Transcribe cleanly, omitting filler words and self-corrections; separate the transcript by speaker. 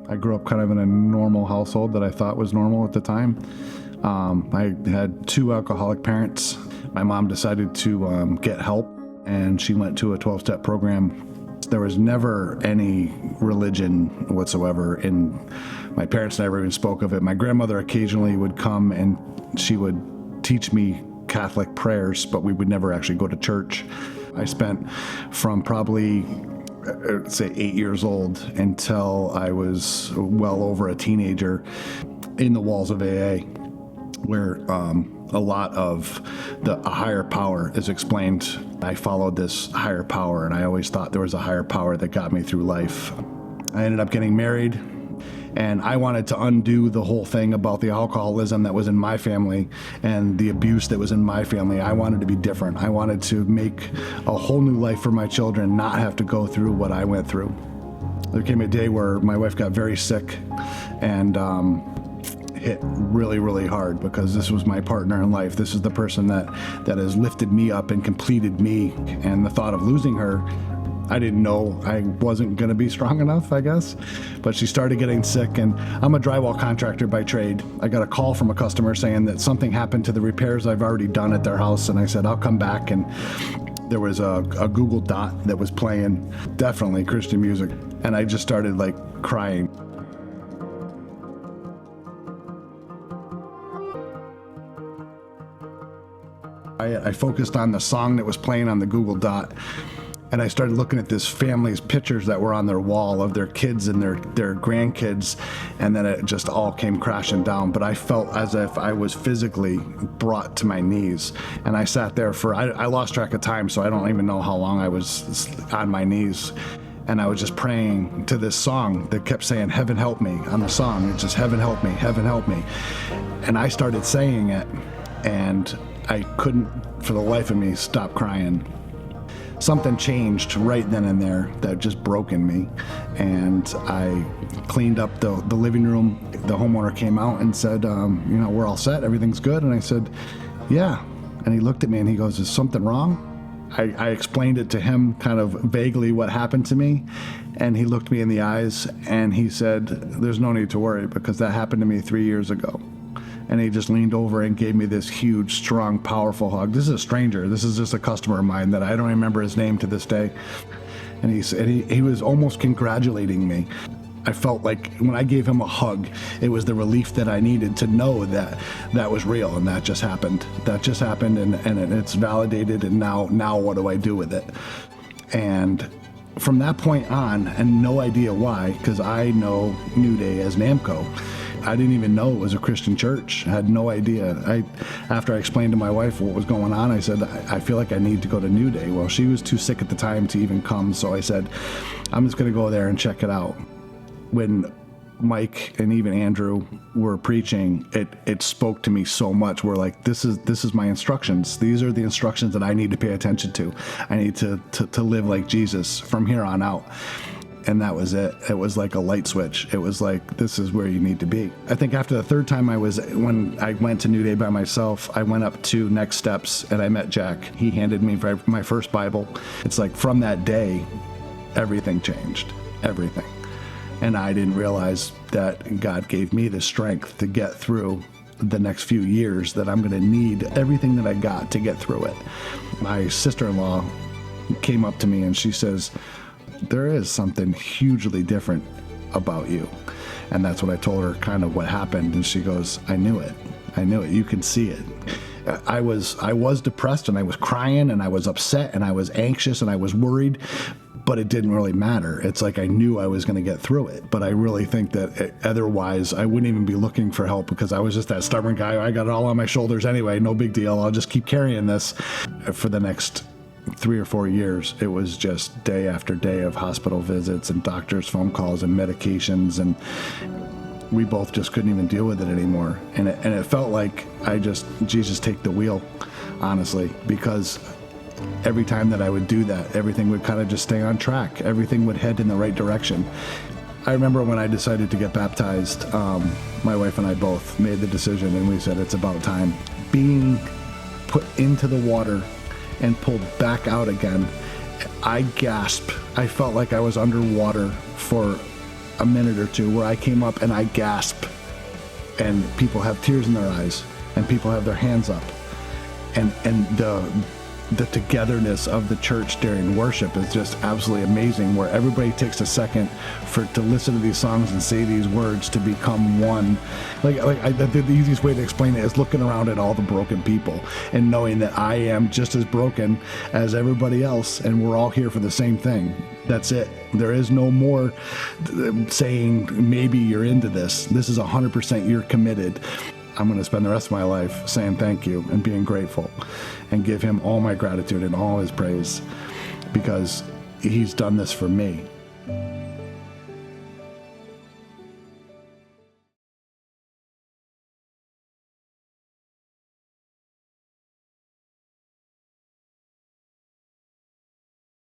Speaker 1: I grew up kind of in a normal household that I thought was normal at the time. I had two alcoholic parents. My mom decided to get help, and she went to a 12-step program. There was never any religion whatsoever, and my parents never even spoke of it. My grandmother occasionally would come and she would teach me Catholic prayers, but we would never actually go to church. I spent from probably say 8 years old until I was well over a teenager in the walls of AA, where a lot of the higher power is explained. I followed this higher power, and I always thought there was a higher power that got me through life. I ended up getting married, and I wanted to undo the whole thing about the alcoholism that was in my family and the abuse that was in my family. I wanted to be different. I wanted to make a whole new life for my children, not have to go through what I went through. There came a day where my wife got very sick, and hit really, really hard, because this was my partner in life. This is the person that has lifted me up and completed me. And the thought of losing her, I didn't know I wasn't going to be strong enough, I guess. But she started getting sick, and I'm a drywall contractor by trade. I got a call from a customer saying that something happened to the repairs I've already done at their house, and I said, I'll come back. And there was a Google Dot that was playing, definitely Christian music, and I just started like crying. I focused on the song that was playing on the Google Dot, and I started looking at this family's pictures that were on their wall of their kids and their grandkids, and then it just all came crashing down. But I felt as if I was physically brought to my knees, and I sat there for, I lost track of time, so I don't even know how long I was on my knees. And I was just praying to this song that kept saying, "Heaven help me," on the song. It's just, "Heaven help me, heaven help me." And I started saying it, and I couldn't, for the life of me, stop crying. Something changed right then and there that just broke in me, and I cleaned up the living room. The homeowner came out and said, we're all set, everything's good. And I said, yeah. And he looked at me and he goes, "Is something wrong?" I explained it to him kind of vaguely what happened to me, and he looked me in the eyes and he said, "There's no need to worry, because that happened to me 3 years ago." And he just leaned over and gave me this huge, strong, powerful hug. This is a stranger. This is just a customer of mine that I don't remember his name to this day. And he said he was almost congratulating me. I felt like when I gave him a hug, it was the relief that I needed to know that that was real, and that just happened. That just happened, and it's validated, and now what do I do with it? And from that point on, and no idea why, because I know New Day as NAMCO, I didn't even know it was a Christian church. I had no idea. After I explained to my wife what was going on, I said, I feel like I need to go to New Day. Well, she was too sick at the time to even come, so I said, I'm just going to go there and check it out. When Mike and even Andrew were preaching, it spoke to me so much. We're like, this is my instructions. These are the instructions that I need to pay attention to. I need to live like Jesus from here on out. And that was it. It was like a light switch. It was like, this is where you need to be. I think after the third time when I went to New Day by myself, I went up to Next Steps and I met Jack. He handed me my first Bible. It's like from that day, everything changed. Everything. And I didn't realize that God gave me the strength to get through the next few years, that I'm going to need everything that I got to get through it. My sister-in-law came up to me and she says, "There is something hugely different about you." And that's what I told her, kind of what happened. And she goes, I knew it. You can see it. I was depressed, and I was crying, and I was upset, and I was anxious, and I was worried, but it didn't really matter. It's like I knew I was going to get through it. But I really think that otherwise I wouldn't even be looking for help, because I was just that stubborn guy. I got it all on my shoulders anyway. No big deal. I'll just keep carrying this. For the next 3 or 4 years, it was just day after day of hospital visits and doctors' phone calls and medications, and we both just couldn't even deal with it anymore. And it felt like Jesus, take the wheel, honestly, because every time that I would do that, everything would kind of just stay on track. Everything would head in the right direction. I remember when I decided to get baptized, my wife and I both made the decision, and we said, it's about time. Being put into the water and pulled back out again, I gasped. I felt like I was underwater for a minute or two where I came up and I gasped, and people have tears in their eyes, and people have their hands up, and the togetherness of the church during worship is just absolutely amazing, where everybody takes a second to listen to these songs and say these words to become one. The easiest way to explain it is looking around at all the broken people and knowing that I am just as broken as everybody else, and we're all here for the same thing. That's it. There is no more saying maybe you're into this. This is 100% you're committed. I'm going to spend the rest of my life saying thank you and being grateful and give him all my gratitude and all his praise, because he's done this for me.